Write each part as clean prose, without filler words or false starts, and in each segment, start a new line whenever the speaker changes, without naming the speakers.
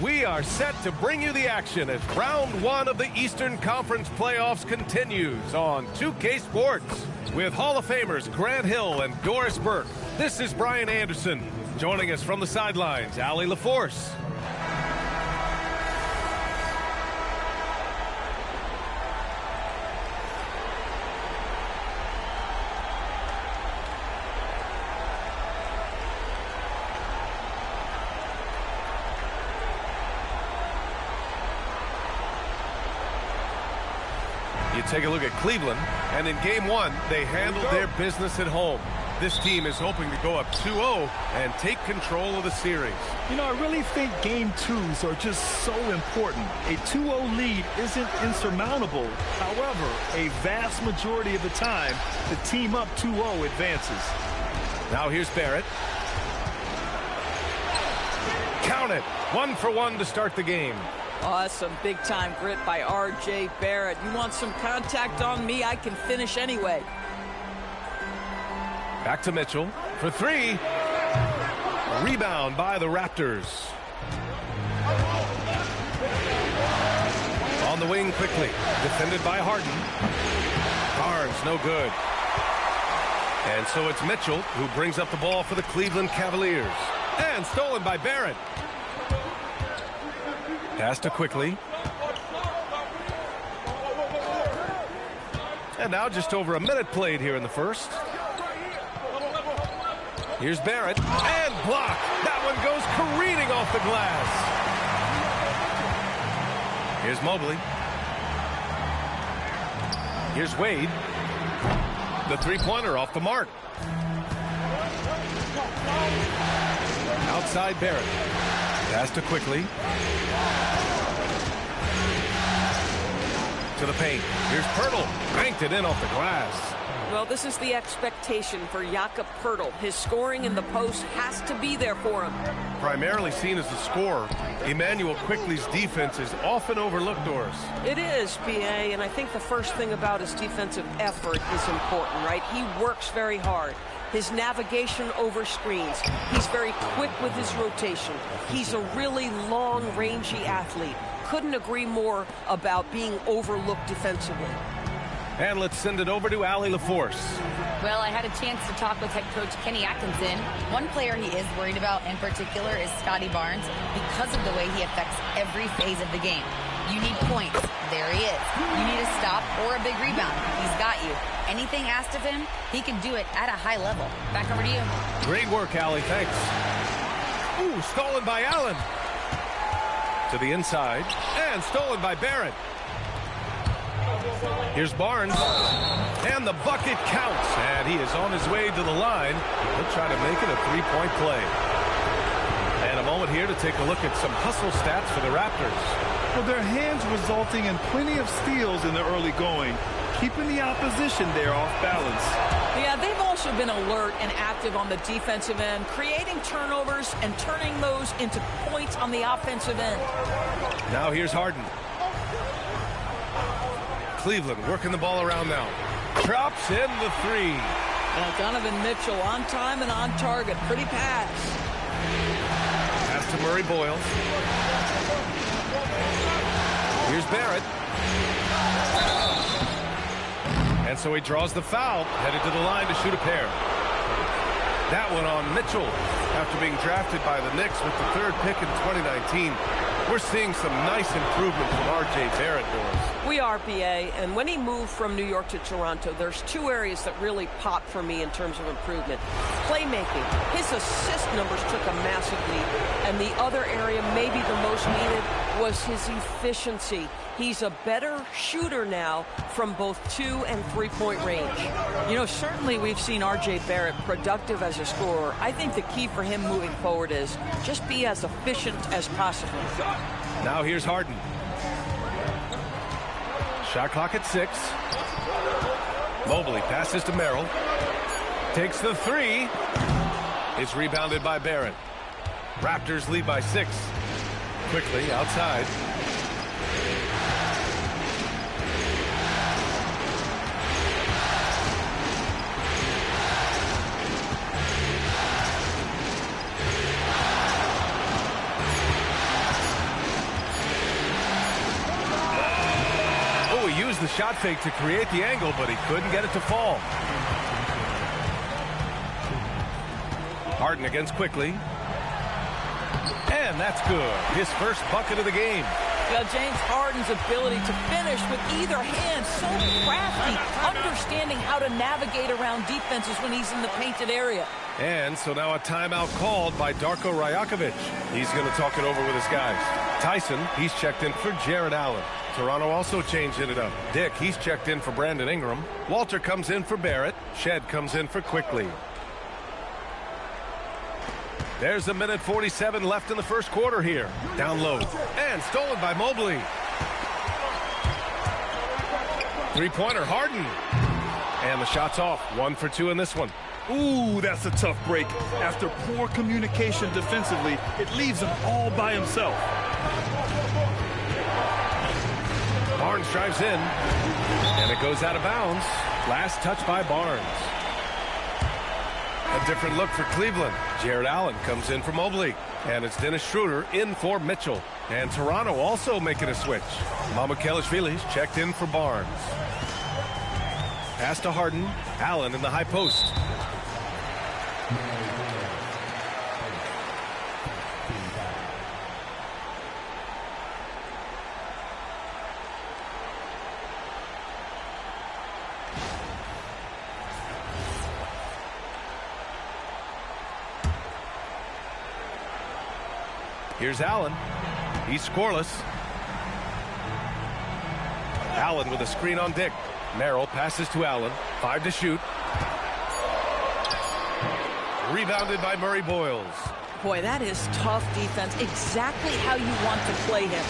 We are set to bring you the action as round one of the Eastern Conference playoffs continues on 2K Sports. With Hall of Famers Grant Hill and Doris Burke, this is Brian Anderson. Joining us from the sidelines, Allie LaForce. You take a look at Cleveland, and in Game 1, they handled their business at home. This team is hoping to go up 2-0 and take control of the series.
You know, I really think Game 2s are just so important. A 2-0 lead isn't insurmountable. However, a vast majority of the time, the team up 2-0 advances.
Now here's Barrett. Count it. 1 for 1 to start the game.
Oh, that's some big-time grit by R.J. Barrett. You want some contact on me, I can finish anyway.
Back to Mitchell for 3. Rebound by the Raptors. On the wing quickly. Defended by Harden. Barnes, no good. And so it's Mitchell who brings up the ball for the Cleveland Cavaliers. And stolen by Barrett. Pass to quickly. And now just over a minute played here in the first. Here's Barrett. And blocked. That one goes careening off the glass. Here's Mobley. Here's Wade. The three-pointer off the mark. Outside Barrett. Pass to quickly. To the paint. Here's Pirtle. Banked it in off the glass.
Well, this is the expectation for Jakob Pirtle. His scoring in the post has to be there for him.
Primarily seen as a scorer, Emmanuel Quickley's defense is often overlooked, Doris.
It is, B.A., and I think the first thing about his defensive effort is important, right? He works very hard. His navigation over screens. He's very quick with his rotation. He's a really long, rangy athlete. Couldn't agree more about being overlooked defensively.
And let's send it over to Allie LaForce.
Well, I had a chance to talk with head coach Kenny Atkinson. One player he is worried about in particular is Scotty Barnes because of the way he affects every phase of the game. You need points. There he is. You need a stop or a big rebound. He's got you. Anything asked of him, he can do it at a high level. Back over to you.
Great work, Allie. Thanks. Ooh, stolen by Allen. To the inside. And stolen by Barrett. Here's Barnes. And the bucket counts. And he is on his way to the line. He'll try to make it a three-point play. And a moment here to take a look at some hustle stats for the Raptors.
Well, their hands resulting in plenty of steals in the early going, keeping the opposition there off balance.
Yeah, they've also been alert and active on the defensive end, creating turnovers and turning those into points on the offensive end.
Now here's Harden. Cleveland working the ball around now. Drops in the 3.
Donovan Mitchell on time and on target. Pretty pass.
Pass to Murray Boyle. Here's Barrett. And so he draws the foul, headed to the line to shoot a pair. That one on Mitchell after being drafted by the Knicks with the 3rd pick in 2019. We're seeing some nice improvement from R.J. Barrett, Doris.
We are, B.A., and when he moved from New York to Toronto, there's 2 areas that really popped for me in terms of improvement. Playmaking. His assist numbers took a massive leap, and the other area, maybe the most needed, was his efficiency. He's a better shooter now from both 2- and 3-point range. You know, certainly we've seen R.J. Barrett productive as a scorer. I think the key for him moving forward is just be as efficient as possible.
Now here's Harden. Shot clock at 6. Mobley passes to Merrill. Takes the 3. It's rebounded by Barrett. Raptors lead by 6. Quickly outside. shot fake to create the angle, but he couldn't get it to fall. Harden against Quickly. And that's good. His first bucket of the game.
Well, James Harden's ability to finish with either hand, so crafty, understanding how to navigate around defenses when he's in the painted area.
And so now a timeout called by Darko Rajakovic. He's going to talk it over with his guys. Tyson, he's checked in for Jared Allen. Toronto also changing it up. Dick, he's checked in for Brandon Ingram. Walter comes in for Barrett. Shed comes in for Quickly. There's a minute 47 left in the first quarter here. Down low. And stolen by Mobley. Three-pointer, Harden. And the shot's off. 1 for 2 in this one.
Ooh, that's a tough break. After poor communication defensively, it leaves him all by himself.
Barnes drives in. And it goes out of bounds. Last touch by Barnes. A different look for Cleveland. Jared Allen comes in for Mobley. And it's Dennis Schroeder in for Mitchell. And Toronto also making a switch. Mamukelashvili's checked in for Barnes. Pass to Harden. Allen in the high post. Here's Allen. He's scoreless. Allen with a screen on Dick. Merrill passes to Allen. 5 to shoot. Rebounded by Murray Boyles.
Boy, that is tough defense. Exactly how you want to play him.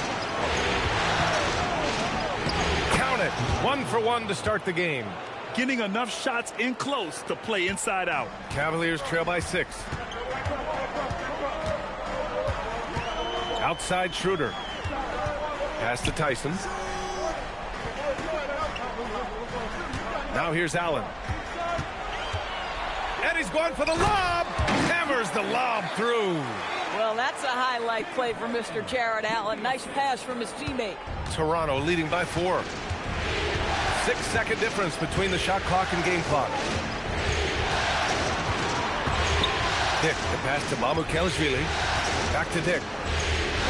Count it. 1 for 1 to start the game.
Getting enough shots in close to play inside out.
Cavaliers trail by 6. Outside Schroeder. Pass to Tyson. Now here's Allen. And he's going for the lob. Hammers the lob through.
Well, that's a highlight play for Mr. Jared Allen. Nice pass from his teammate.
Toronto leading by 4. 6-second difference between the shot clock and game clock. Dick, the pass to Mamukelashvili. Back to Dick.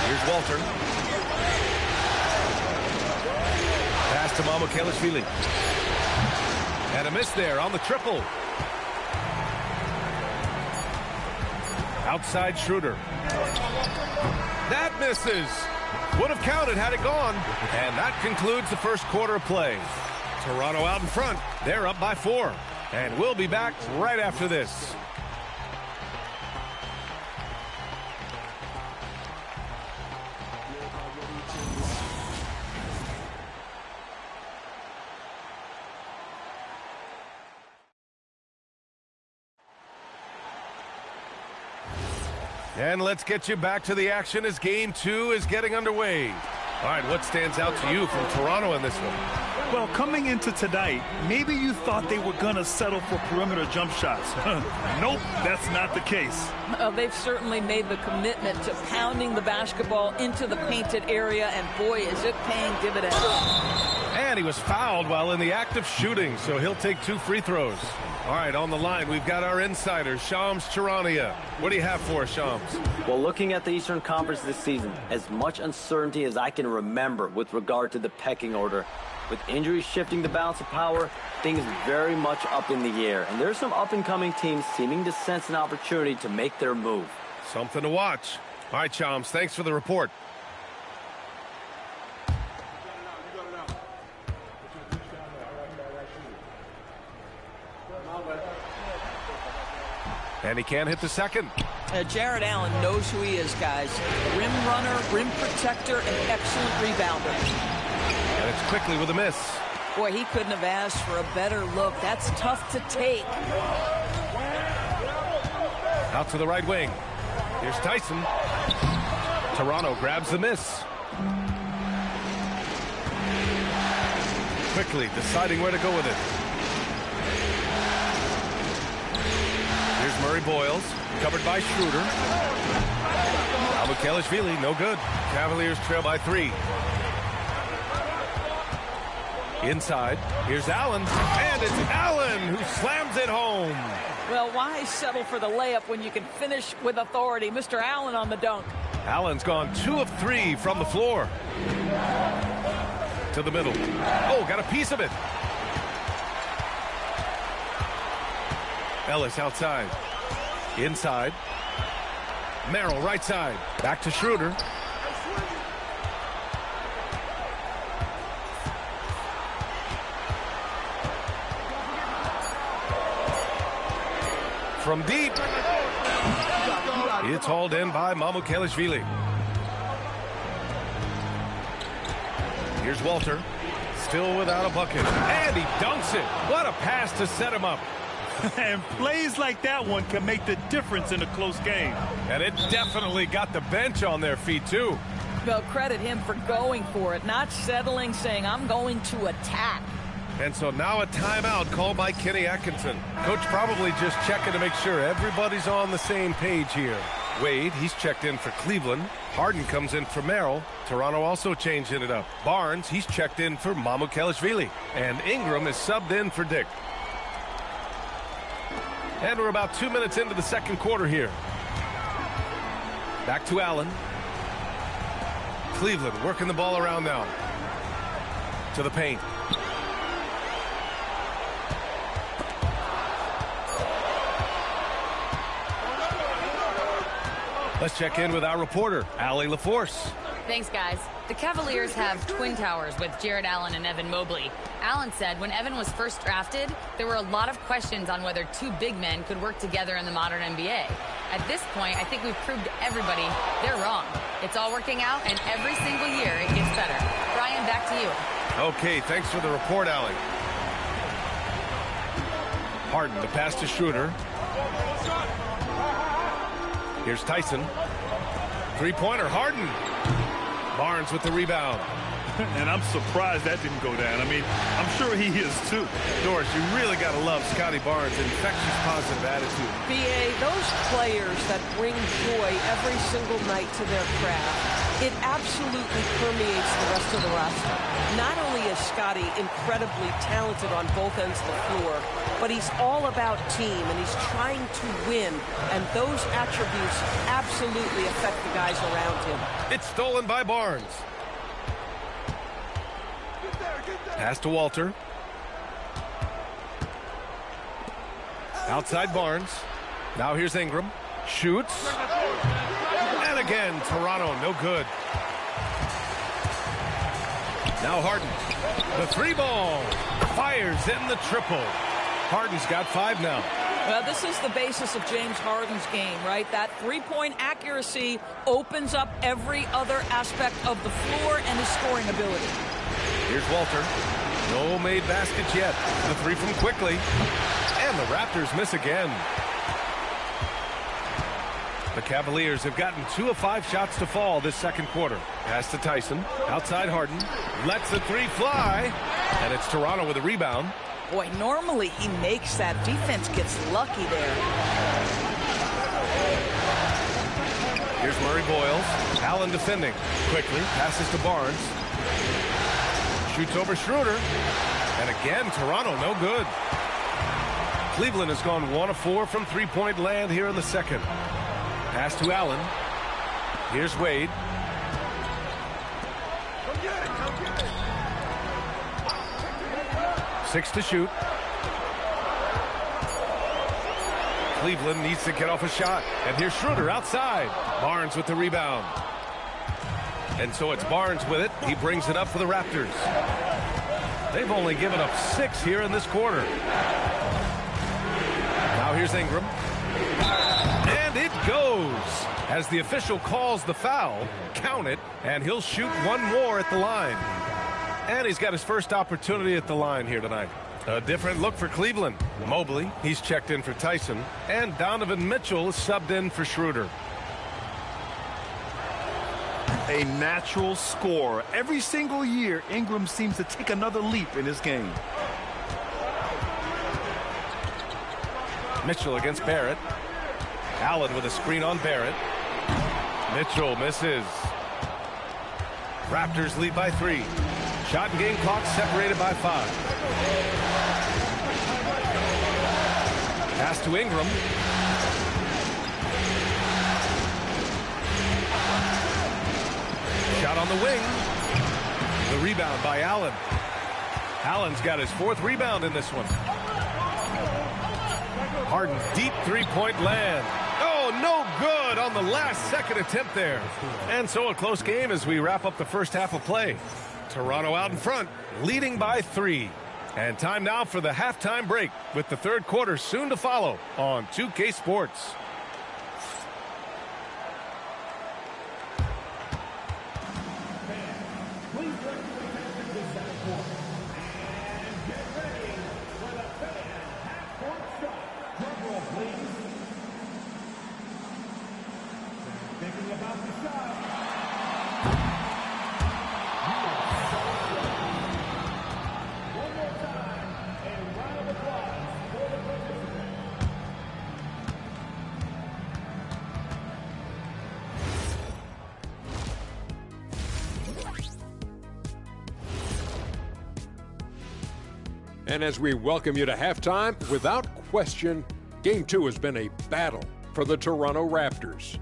Here's Walter. Pass to Mamukelashvili. And a miss there on the triple. Outside Schroeder. That misses. Would have counted had it gone. And that concludes the first quarter of play. Toronto out in front. They're up by 4. And we'll be back right after this. And let's get you back to the action as game 2 is getting underway. All right, what stands out to you from Toronto in this one?
Well, coming into tonight, maybe you thought they were going to settle for perimeter jump shots. Nope, that's not the case.
They've certainly made the commitment to pounding the basketball into the painted area, and boy, is it paying dividends.
And he was fouled while in the act of shooting, so he'll take 2 free throws. All right, on the line, we've got our insider, Shams Charania. What do you have for us, Shams?
Well, looking at the Eastern Conference this season, as much uncertainty as I can remember with regard to the pecking order. With injuries shifting the balance of power, things very much up in the air. And there's some up-and-coming teams seeming to sense an opportunity to make their move.
Something to watch. All right, Shams, thanks for the report. And he can't hit the second.
Jared Allen knows who he is, guys. Rim runner, rim protector, and excellent rebounder.
And it's Quickly with a miss.
Boy, he couldn't have asked for a better look. That's tough to take.
Out to the right wing. Here's Tyson. Toronto grabs the miss. Quickly deciding where to go with it. Here's Murray Boyles, covered by Schroeder. Mamukelashvili, no good. Cavaliers trail by 3. Inside, here's Allen, and it's Allen who slams it home.
Well, why settle for the layup when you can finish with authority? Mr. Allen on the dunk.
Allen's gone 2 of 3 from the floor. To the middle. Oh, got a piece of it. Ellis outside. Inside. Merrill right side. Back to Schroeder. From deep. It's hauled in by Mamukelashvili. Here's Walter. Still without a bucket. And he dunks it. What a pass to set him up.
And plays like that one can make the difference in a close game.
And it definitely got the bench on their feet, too.
Well, credit him for going for it, not settling, saying, I'm going to attack.
And so now a timeout called by Kenny Atkinson. Coach probably just checking to make sure everybody's on the same page here. Wade, he's checked in for Cleveland. Harden comes in for Merrill. Toronto also changing it up. Barnes, he's checked in for Mamukelashvili. And Ingram is subbed in for Dick. And we're about 2 minutes into the second quarter here. Back to Allen. Cleveland working the ball around now. To the paint. Let's check in with our reporter, Allie LaForce.
Thanks, guys. The Cavaliers have twin towers with Jared Allen and Evan Mobley. Allen said when Evan was first drafted, there were a lot of questions on whether two big men could work together in the modern NBA. At this point, I think we've proved to everybody they're wrong. It's all working out, and every single year it gets better. Brian, back to you.
Okay, thanks for the report, Allie. Harden, the pass to Schroeder. Here's Tyson. Three-pointer, Harden. Barnes with the rebound.
And I'm surprised that didn't go down. I mean, I'm sure he is too.
Doris, you really got to love Scotty Barnes' infectious positive attitude.
B.A., those players that bring joy every single night to their craft, it absolutely permeates the rest of the roster. Not only is Scotty incredibly talented on both ends of the floor, but he's all about team, and he's trying to win, and those attributes absolutely affect the guys around him.
It's stolen by Barnes. Pass to Walter. Outside Barnes. Now here's Ingram. Shoots. And again, Toronto, no good. Now Harden. The three ball. Fires in the triple. Harden's got 5 now.
Well, this is the basis of James Harden's game, right? That three-point accuracy opens up every other aspect of the floor and his scoring ability.
Here's Walter. No made baskets yet. The three from quickly. And the Raptors miss again. The Cavaliers have gotten 2 of 5 shots to fall this second quarter. Pass to Tyson. Outside Harden. Lets the three fly. And it's Toronto with a rebound.
Boy, normally he makes that. Defense gets lucky there.
Here's Murray Boyles. Allen defending. Quickly. Passes to Barnes. Shoots over Schroeder. And again, Toronto no good. Cleveland has gone 1 of 4 from three-point land here in the second. Pass to Allen. Here's Wade. Six to shoot. Cleveland needs to get off a shot. And here's Schroeder outside. Barnes with the rebound. And so it's Barnes with it. He brings it up for the Raptors. They've only given up 6 here in this quarter. Now here's Ingram. And it goes. As the official calls the foul, count it, and he'll shoot 1 more at the line. And he's got his first opportunity at the line here tonight. A different look for Cleveland. Mobley, he's checked in for Tyson. And Donovan Mitchell is subbed in for Schroeder.
A natural scorer. Every single year, Ingram seems to take another leap in his game.
Mitchell against Barrett. Allen with a screen on Barrett. Mitchell misses. Raptors lead by 3. Shot and game clock separated by 5. Pass to Ingram. Shot on the wing. The rebound by Allen. Allen's got his 4th rebound in this one. Harden, deep three-point land. Oh, no good on the last second attempt there. And so a close game as we wrap up the first half of play. Toronto out in front, leading by 3. And time now for the halftime break with the third quarter soon to follow on 2K Sports.
And as we welcome you to halftime, without question, Game 2 has been a battle for the Toronto Raptors.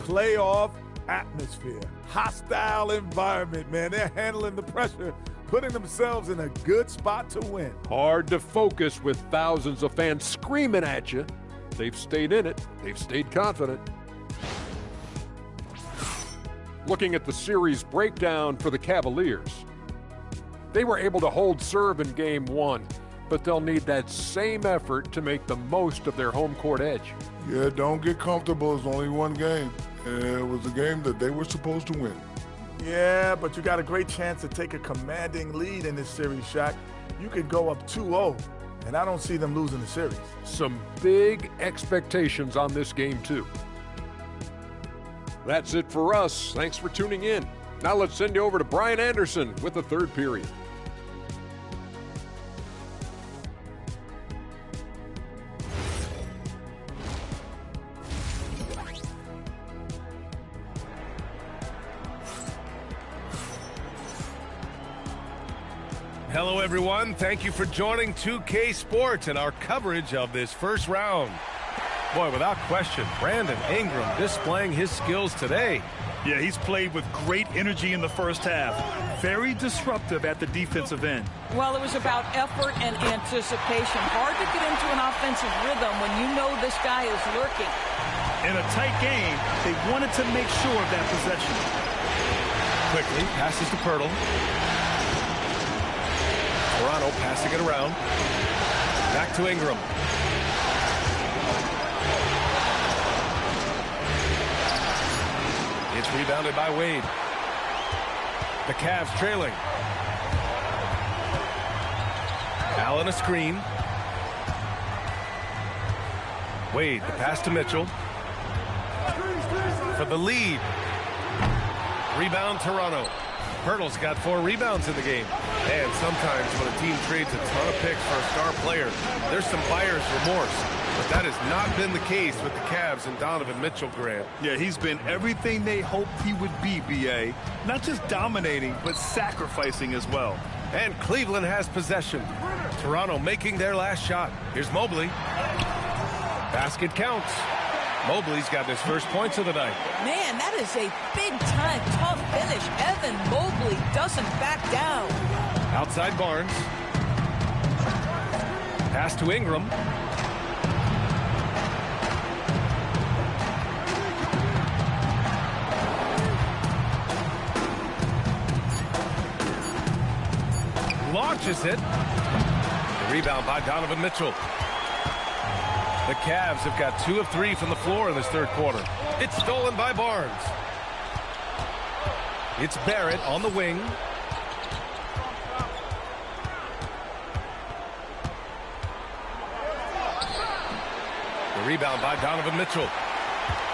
Playoff atmosphere, hostile environment, man. They're handling the pressure, putting themselves in a good spot to win.
Hard to focus with thousands of fans screaming at you. They've stayed in it. They've stayed confident. Looking at the series breakdown for the Cavaliers. They were able to hold serve in Game 1, but they'll need that same effort to make the most of their home court edge.
Yeah, don't get comfortable. It's only one game. And it was a game that they were supposed to win.
Yeah, but you got a great chance to take a commanding lead in this series, Shaq. You could go up 2-0, and I don't see them losing the series.
Some big expectations on this game, too. That's it for us. Thanks for tuning in. Now let's send you over to Brian Anderson with the third period.
Hello, everyone. Thank you for joining 2K Sports and our coverage of this first round. Boy, without question, Brandon Ingram displaying his skills today.
Yeah, he's played with great energy in the first half. Very disruptive at the defensive end.
Well, it was about effort and anticipation. Hard to get into an offensive rhythm when you know this guy is lurking.
In a tight game, they wanted to make sure of that possession.
Quickly passes to Pirtle. Toronto passing it around. Back to Ingram. It's rebounded by Wade. The Cavs trailing. Allen a screen. Wade, the pass to Mitchell. For the lead. Rebound Toronto. Pirtle's got 4 rebounds in the game. And sometimes when a team trades a ton of picks for a star player, there's some buyer's remorse. But that has not been the case with the Cavs and Donovan Mitchell, Grant.
Yeah, he's been everything they hoped he would be, B.A. Not just dominating, but sacrificing as well.
And Cleveland has possession. Toronto making their last shot. Here's Mobley. Basket counts. Mobley's got his first points of the night.
Man, that is a big-time tough finish. Evan Mobley doesn't back down.
Outside Barnes. Pass to Ingram. Launches it. The rebound by Donovan Mitchell. The Cavs have got 2 of 3 from the floor in this third quarter. It's stolen by Barnes. It's Barrett on the wing. The rebound by Donovan Mitchell.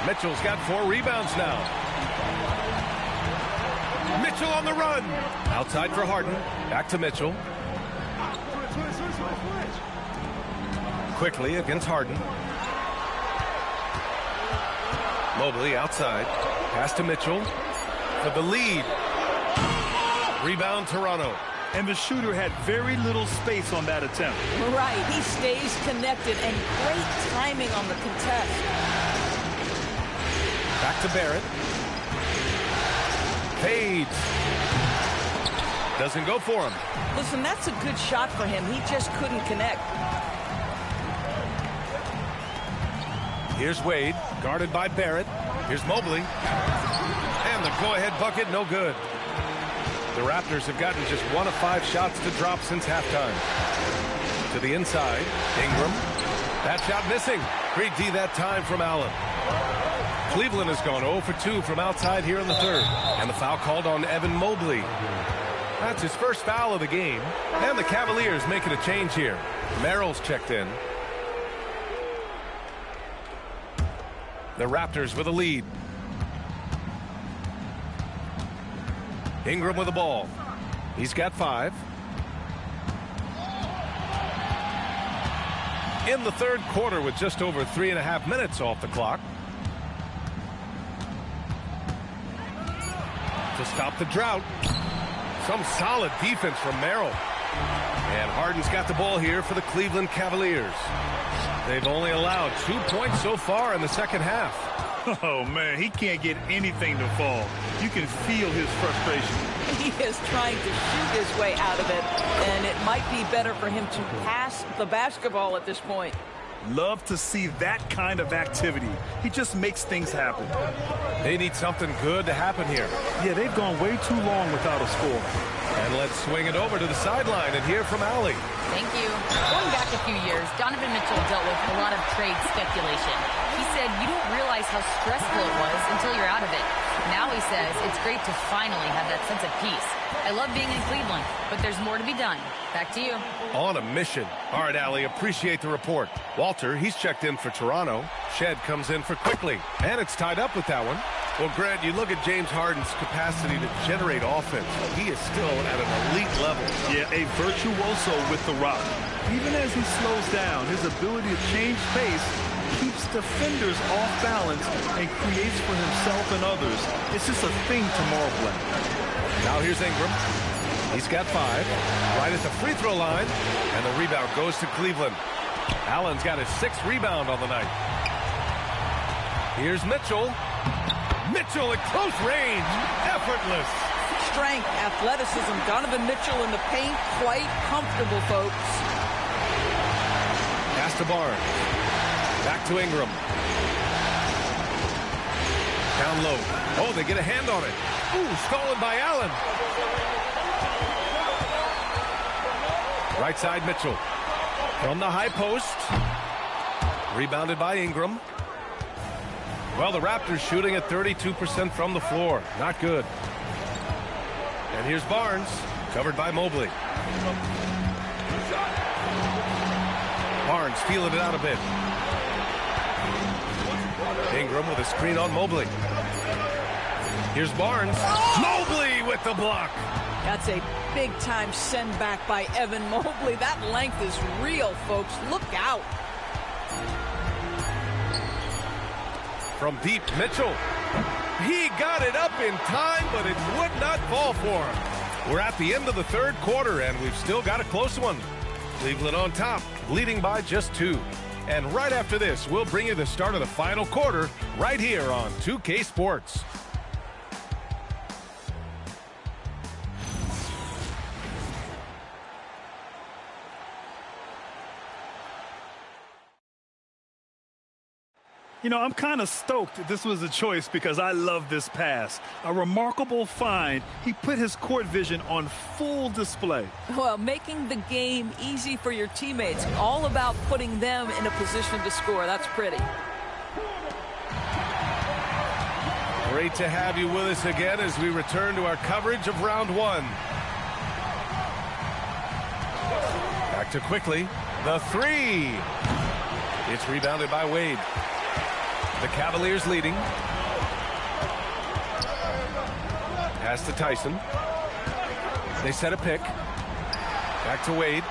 Mitchell's got 4 rebounds now. Mitchell on the run. Outside for Harden. Back to Mitchell. Quickly against Harden. Mobley outside. Pass to Mitchell for the lead. Rebound, Toronto.
And the shooter had very little space on that attempt.
Right, he stays connected, and great timing on the contest.
Back to Barrett. Fades. Doesn't go for him.
Listen, that's a good shot for him. He just couldn't connect.
Here's Wade, guarded by Barrett. Here's Mobley. And the go-ahead bucket, no good. The Raptors have gotten just 1 of 5 shots to drop since halftime. To the inside, Ingram. That shot missing. Great D that time from Allen. Cleveland has gone 0 for 2 from outside here in the third. And the foul called on Evan Mobley. That's his first foul of the game. And the Cavaliers making a change here. Merrill's checked in. The Raptors with a lead. Ingram with the ball. He's got 5. In the third quarter with just over 3.5 minutes off the clock. To stop the drought. Some solid defense from Merrill. And Harden's got the ball here for the Cleveland Cavaliers. They've only allowed 2 points so far in the second half.
Oh, man, he can't get anything to fall. You can feel his frustration.
He is trying to shoot his way out of it, and it might be better for him to pass the basketball at this point.
Love to see that kind of activity. He just makes things happen.
They need something good to happen here.
Yeah, they've gone way too long without a score.
And let's swing it over to the sideline and hear from Allie.
Thank you. Going back a few years, Donovan Mitchell dealt with a lot of trade speculation. He said you don't realize how stressful it was until you're out of it. Now he says it's great to finally have that sense of peace. I love being in Cleveland, but there's more to be done. Back to you.
On a mission. All right, Allie, appreciate the report. Walter, he's checked in for Toronto. Shed comes in for Quickly. And it's tied up with that one. Well, Grant, you look at James Harden's capacity to generate offense. He is still at an elite level.
Yeah, a virtuoso with the rock. Even as he slows down, his ability to change pace keeps defenders off balance and creates for himself and others. It's just a thing tomorrow play.
Now here's Ingram. He's got 5. Right at the free throw line. And the rebound goes to Cleveland. Allen's got his 6th rebound on the night. Here's Mitchell. Mitchell at close range. Effortless.
Strength, athleticism. Donovan Mitchell in the paint. Quite comfortable, folks.
Pass to Barnes. Back to Ingram. Down low. Oh, they get a hand on it. Ooh, stolen by Allen. Right side Mitchell. From the high post. Rebounded by Ingram. Well, the Raptors shooting at 32% from the floor. Not good. And here's Barnes. Covered by Mobley. Barnes feeling it out a bit. Ingram with a screen on Mobley. Here's Barnes. Mobley with the block.
That's a big-time send back by Evan Mobley. That length is real, folks. Look out.
From deep, Mitchell. He got it up in time, but it would not fall for him. We're at the end of the third quarter, and we've still got a close one. Cleveland on top, leading by just 2. And right after this, we'll bring you the start of the final quarter right here on 2K Sports.
You know, I'm kind of stoked that this was a choice because I love this pass. A remarkable find. He put his court vision on full display.
Well, making the game easy for your teammates. All about putting them in a position to score. That's pretty.
Great to have you with us again as we return to our coverage of round 1. Back to Quickly. The 3. It's rebounded by Wade. The Cavaliers leading. Pass to Tyson. They set a pick. Back to Wade.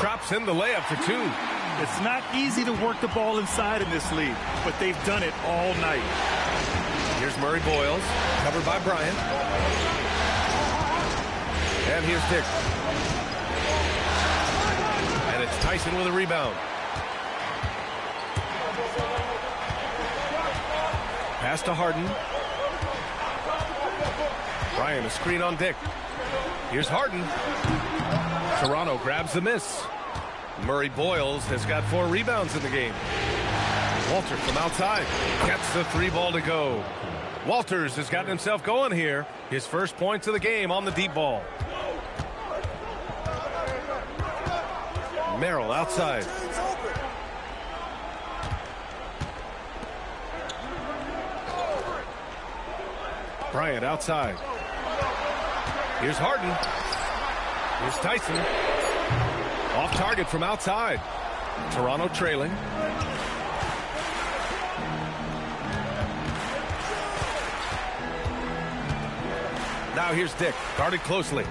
Drops in the layup for 2.
It's not easy to work the ball inside in this league, but they've done it all night.
Here's Murray Boyles, covered by Bryant. And here's Dick. And it's Tyson with a rebound. Pass to Harden. Bryant, a screen on Dick. Here's Harden. Toronto grabs the miss. Murray Boyles has got 4 rebounds in the game. Walter from outside gets the 3 ball to go. Walters has gotten himself going here. His first points of the game on the deep ball. Merrill outside. Bryant outside. Here's Harden. Here's Tyson. Off target from outside. Toronto trailing. Now here's Dick, guarded closely.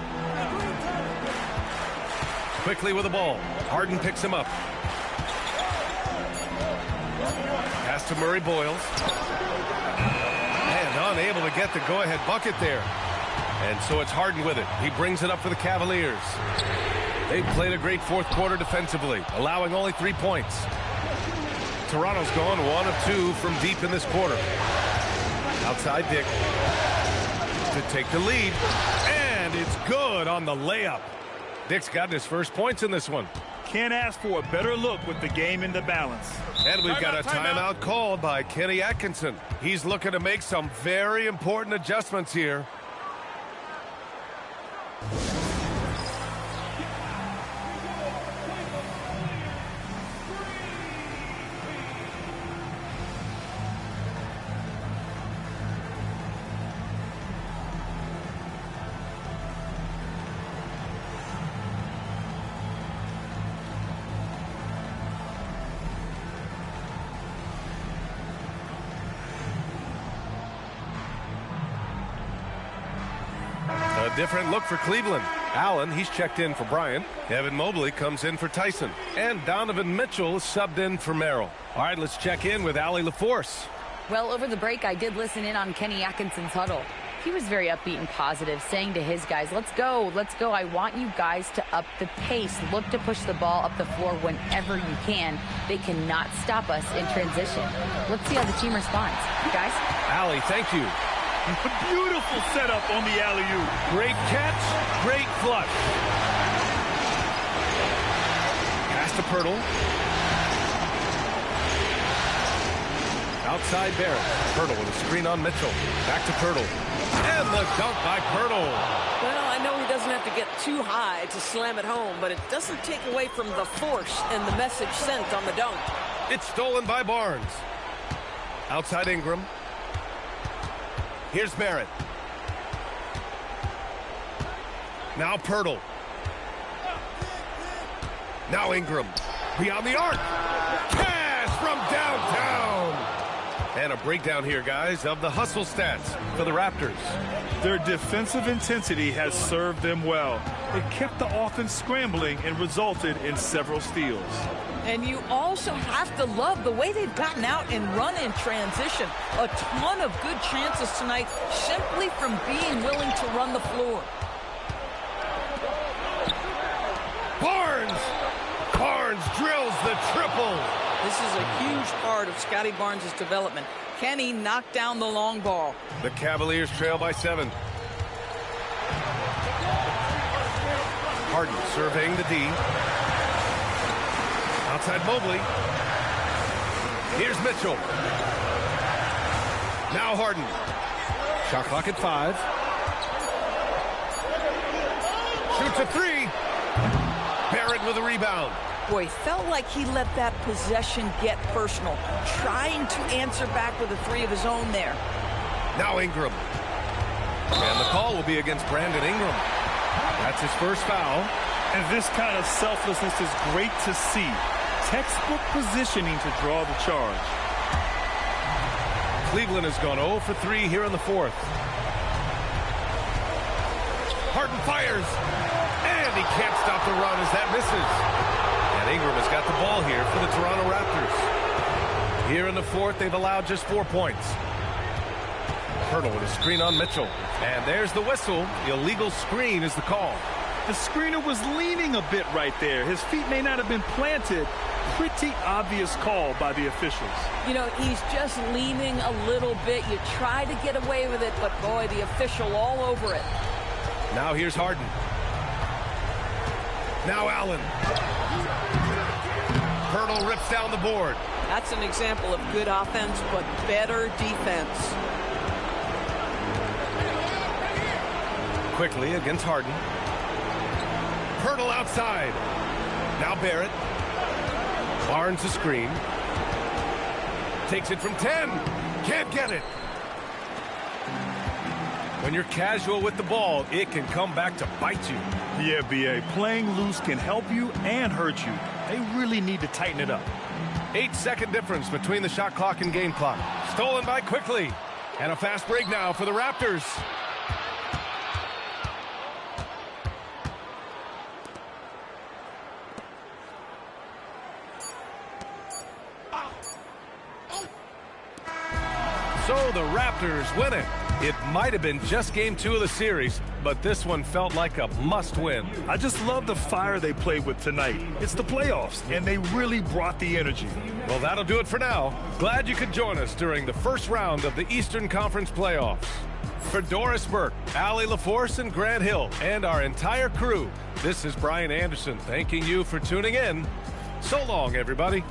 Quickly with the ball. Harden picks him up. Pass to Murray Boyles. And unable to get the go-ahead bucket there. And so it's Harden with it. He brings it up for the Cavaliers. They've played a great fourth quarter defensively, allowing only 3 points. Toronto's gone 1 of 2 from deep in this quarter. Outside Dick to take the lead. And it's good on the layup. Dick's gotten his first points in this one.
Can't ask for a better look with the game in the balance.
And we've got a timeout called by Kenny Atkinson. He's looking to make some very important adjustments here. A different look for Cleveland. Allen, he's checked in for Bryant. Evan Mobley comes in for Tyson. And Donovan Mitchell is subbed in for Merrill. All right, let's check in with Allie LaForce.
Well, over the break, I did listen in on Kenny Atkinson's huddle. He was very upbeat and positive, saying to his guys, let's go, let's go. I want you guys to up the pace. Look to push the ball up the floor whenever you can. They cannot stop us in transition. Let's see how the team responds. Guys?
Allie, thank you.
Beautiful setup on the alley-oop.
Great catch, great flush. Pass to Pirtle. Outside Barrett. Pirtle with a screen on Mitchell. Back to Pirtle. And the dunk by Pirtle.
Well, I know he doesn't have to get too high to slam it home, but it doesn't take away from the force and the message sent on the dunk.
It's stolen by Barnes. Outside Ingram. Here's Barrett. Now Pirtle. Now Ingram. Beyond the arc. Pass from downtown. And a breakdown here, guys, of the hustle stats for the Raptors.
Their defensive intensity has served them well. It kept the offense scrambling and resulted in several steals.
And you also have to love the way they've gotten out and run in transition. A ton of good chances tonight simply from being willing to run the floor.
Barnes drills the triple.
This is a huge part of Scotty Barnes' development. Can he knock down the long ball?
The Cavaliers trail by 7. Harden surveying the D. Outside Mobley. Here's Mitchell. Now Harden. Shot clock at 5. Shoots a 3. Barrett with a rebound.
Boy, felt like he let that possession get personal. Trying to answer back with a 3 of his own there.
Now Ingram. And the call will be against Brandon Ingram. That's his first foul.
And this kind of selflessness is great to see. Textbook positioning to draw the charge.
Cleveland has gone 0 for 3 here in the fourth. Harden fires. And he can't stop the run as that misses. And Ingram has got the ball here for the Toronto Raptors. Here in the fourth, they've allowed just 4 points. Hurdle with a screen on Mitchell. And there's the whistle. Illegal screen is the call.
The screener was leaning a bit right there. His feet may not have been planted. Pretty obvious call by the officials.
You know, he's just leaning a little bit. You try to get away with it, but boy, the official all over it.
Now here's Harden. Now Allen. Hurdle rips down the board.
That's an example of good offense, but better defense.
Quickly against Harden. Hurdle outside. Now Barrett. Barnes the screen. Takes it from 10. Can't get it. When you're casual with the ball, it can come back to bite you.
Yeah, B.A. Playing loose can help you and hurt you. They really need to tighten it up.
8-second difference between the shot clock and game clock. Stolen by Quickly. And a fast break now for the Raptors. So the Raptors win it. It might have been just game 2 of the series, but this one felt like a must-win.
I just love the fire they played with tonight. It's the playoffs, and they really brought the energy.
Well, that'll do it for now. Glad you could join us during the first round of the Eastern Conference playoffs. For Doris Burke, Allie LaForce, and Grant Hill, and our entire crew, this is Brian Anderson thanking you for tuning in. So long, everybody.